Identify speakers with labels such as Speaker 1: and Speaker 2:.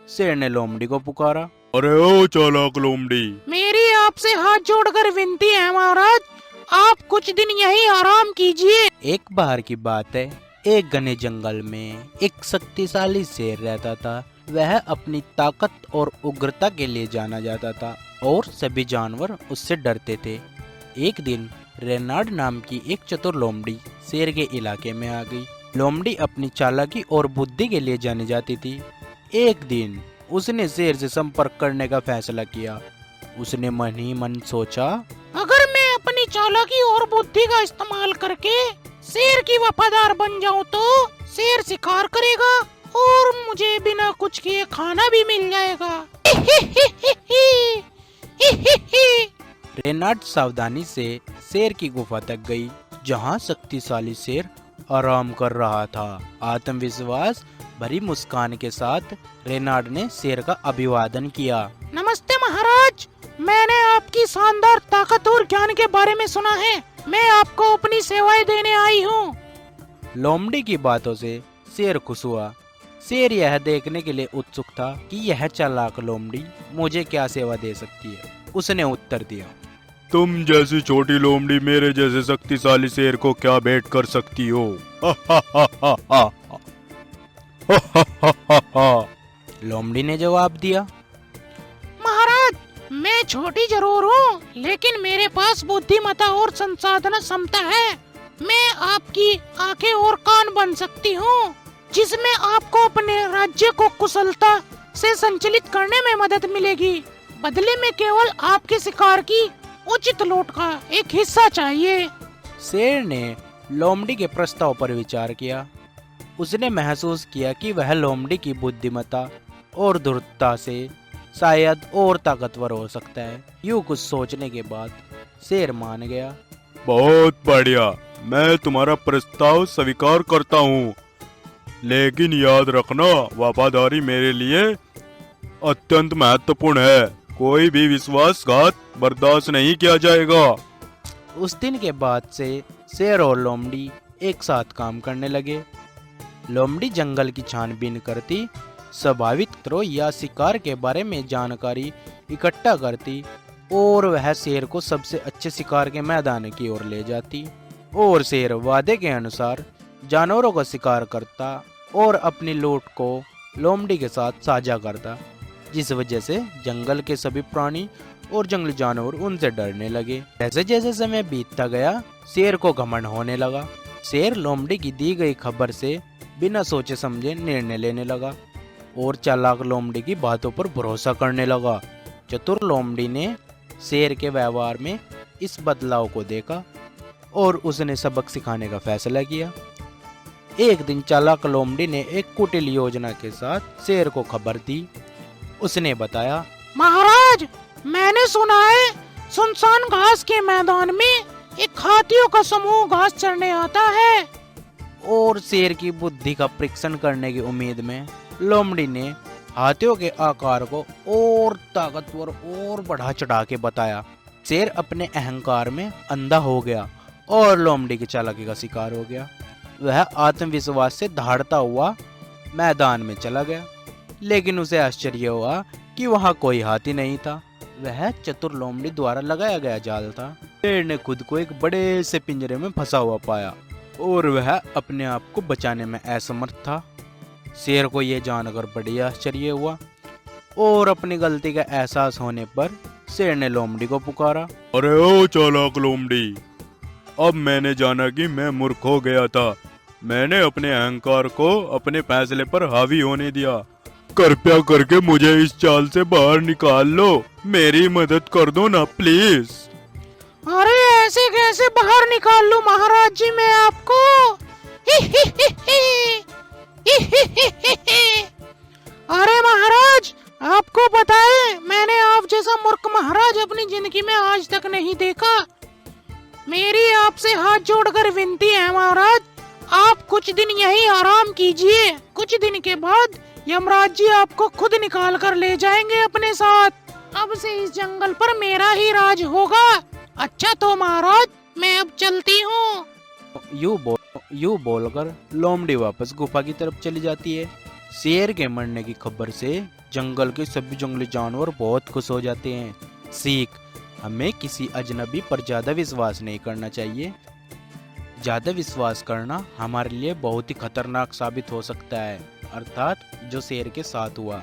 Speaker 1: शेर ने लोमड़ी को पुकारा।
Speaker 2: अरे ओ चालाक लोमड़ी,
Speaker 3: मेरी आपसे हाथ जोड़कर विनती है महाराज, आप कुछ दिन यहीं आराम कीजिए।
Speaker 1: एक बार की बात है, एक घने जंगल में एक शक्तिशाली शेर रहता था। वह अपनी ताकत और उग्रता के लिए जाना जाता था और सभी जानवर उससे डरते थे। एक दिन रेनार्ड नाम की एक चतुर लोमड़ी शेर के इलाके में आ गई। लोमड़ी अपनी चालाकी और बुद्धि के लिए जानी जाती थी। एक दिन उसने शेर से संपर्क करने का फैसला किया। उसने मन ही मन सोचा,
Speaker 3: अगर मैं अपनी चालाकी और बुद्धि का इस्तेमाल करके शेर की वफादार बन जाऊं तो शेर शिकार करेगा और मुझे बिना कुछ किए खाना भी मिल जाएगा।
Speaker 1: रेनार्ड सावधानी से शेर की गुफा तक गई, जहां शक्तिशाली शेर आराम कर रहा था। आत्मविश्वास भरी मुस्कान के साथ रेनार्ड ने शेर का अभिवादन किया।
Speaker 3: नमस्ते महाराज, मैंने आपकी शानदार ताकत और ज्ञान के बारे में सुना है। मैं आपको अपनी सेवाएं देने आई हूँ।
Speaker 1: लोमड़ी की बातों से शेर खुश हुआ। शेर यह देखने के लिए उत्सुक था कि यह चालाक लोमड़ी मुझे क्या सेवा दे सकती है। उसने उत्तर दिया,
Speaker 2: तुम जैसी छोटी लोमड़ी मेरे जैसे शक्तिशाली शेर को क्या भेंट कर सकती हो?
Speaker 1: लोमड़ी ने जवाब दिया,
Speaker 3: महाराज, मैं छोटी जरूर हूँ, लेकिन मेरे पास बुद्धिमत्ता और संसाधन क्षमता है। मैं आपकी आंखें और कान बन सकती हूँ, जिसमें आपको अपने राज्य को कुशलता से संचालित करने में मदद मिलेगी। बदले में केवल आपके शिकार की उचित लूट का एक हिस्सा चाहिए।
Speaker 1: शेर ने लोमड़ी के प्रस्ताव पर विचार किया। उसने महसूस किया कि वह लोमड़ी की बुद्धिमत्ता और धूर्तता से शायद और ताकतवर हो सकता है। यूं कुछ सोचने के बाद शेर मान गया।
Speaker 2: बहुत बढ़िया, मैं तुम्हारा प्रस्ताव स्वीकार करता हूँ, लेकिन याद रखना वफादारी मेरे लिए अत्यंत महत्वपूर्ण है। कोई भी विश्वासघात बर्दाश्त नहीं किया जाएगा।
Speaker 1: उस दिन के बाद से शेर और लोमड़ी एक साथ काम करने लगे। लोमड़ी जंगल की छानबीन करती, स्वाभाविक खतरों या शिकार के बारे में जानकारी इकट्ठा करती और वह शेर को सबसे अच्छे शिकार के मैदान की ओर ले जाती। और शेर वादे के अनुसार जानवरों का शिकार करता और अपनी लूट को लोमड़ी के साथ साझा करता, जिस वजह से जंगल के सभी प्राणी और जंगली जानवर उनसे डरने लगे। जैसे जैसे समय बीतता गया, शेर को घमंड होने लगा। शेर लोमड़ी की दी गई खबर से बिना सोचे समझे निर्णय लेने लगा और चालाक लोमड़ी की बातों पर भरोसा करने लगा। चतुर लोमड़ी ने शेर के व्यवहार में इस बदलाव को देखा और उसने सबक सिखाने का फैसला किया। एक दिन चालाक लोमड़ी ने एक कुटिल योजना के साथ शेर को खबर दी। उसने बताया,
Speaker 3: महाराज, मैंने सुना है सुनसान घास के मैदान में एक हाथियों का समूह घास चरने आता है।
Speaker 1: और शेर की बुद्धि का परीक्षण करने की उम्मीद में लोमड़ी ने हाथियों के आकार को और ताकतवर और बढ़ा चढ़ा के बताया। शेर अपने अहंकार में अंधा हो गया और लोमड़ी की चालाकी का शिकार हो गया। वह आत्मविश्वास से दहाड़ता हुआ मैदान में चला गया, लेकिन उसे आश्चर्य हुआ कि वहाँ कोई हाथी नहीं था। वह चतुर लोमड़ी द्वारा लगाया गया जाल था। शेर ने खुद को एक बड़े से पिंजरे में फंसा हुआ पाया और वह अपने आप को बचाने में असमर्थ था। शेर को यह जानकर बड़ी आश्चर्य हुआ और अपनी गलती का एहसास होने पर शेर ने लोमड़ी को पुकारा।
Speaker 2: अरे ओ चालाक लोमड़ी, अब मैंने जाना कि मैं मूर्ख हो गया था। मैंने अपने अहंकार को अपने फैसले पर हावी होने दिया। कृपया करके मुझे इस चाल से बाहर निकाल लो। मेरी मदद कर दो ना प्लीज।
Speaker 3: अरे ऐसे कैसे बाहर निकाल लूं महाराज जी मैं आपको? अरे महाराज, आपको पता है मैंने आप जैसा मूर्ख महाराज अपनी जिंदगी में आज तक नहीं देखा। मेरी आपसे हाथ जोड़कर विनती है महाराज, आप कुछ दिन यहीं आराम कीजिए। कुछ दिन के बाद यमराज जी आपको खुद निकाल कर ले जाएंगे अपने साथ। अब से इस जंगल पर मेरा ही राज होगा। अच्छा तो महाराज, मैं अब चलती हूँ।
Speaker 1: यूं बोलकर लोमड़ी वापस गुफा की तरफ चली जाती है। शेर के मरने की खबर से जंगल के सभी जंगली जानवर बहुत खुश हो जाते हैं। सीख, हमें किसी अजनबी पर ज़्यादा विश्वास नहीं करना चाहिए। ज़्यादा विश्वास करना हमारे लिए बहुत ही खतरनाक साबित हो सकता है, अर्थात जो शेर के साथ हुआ।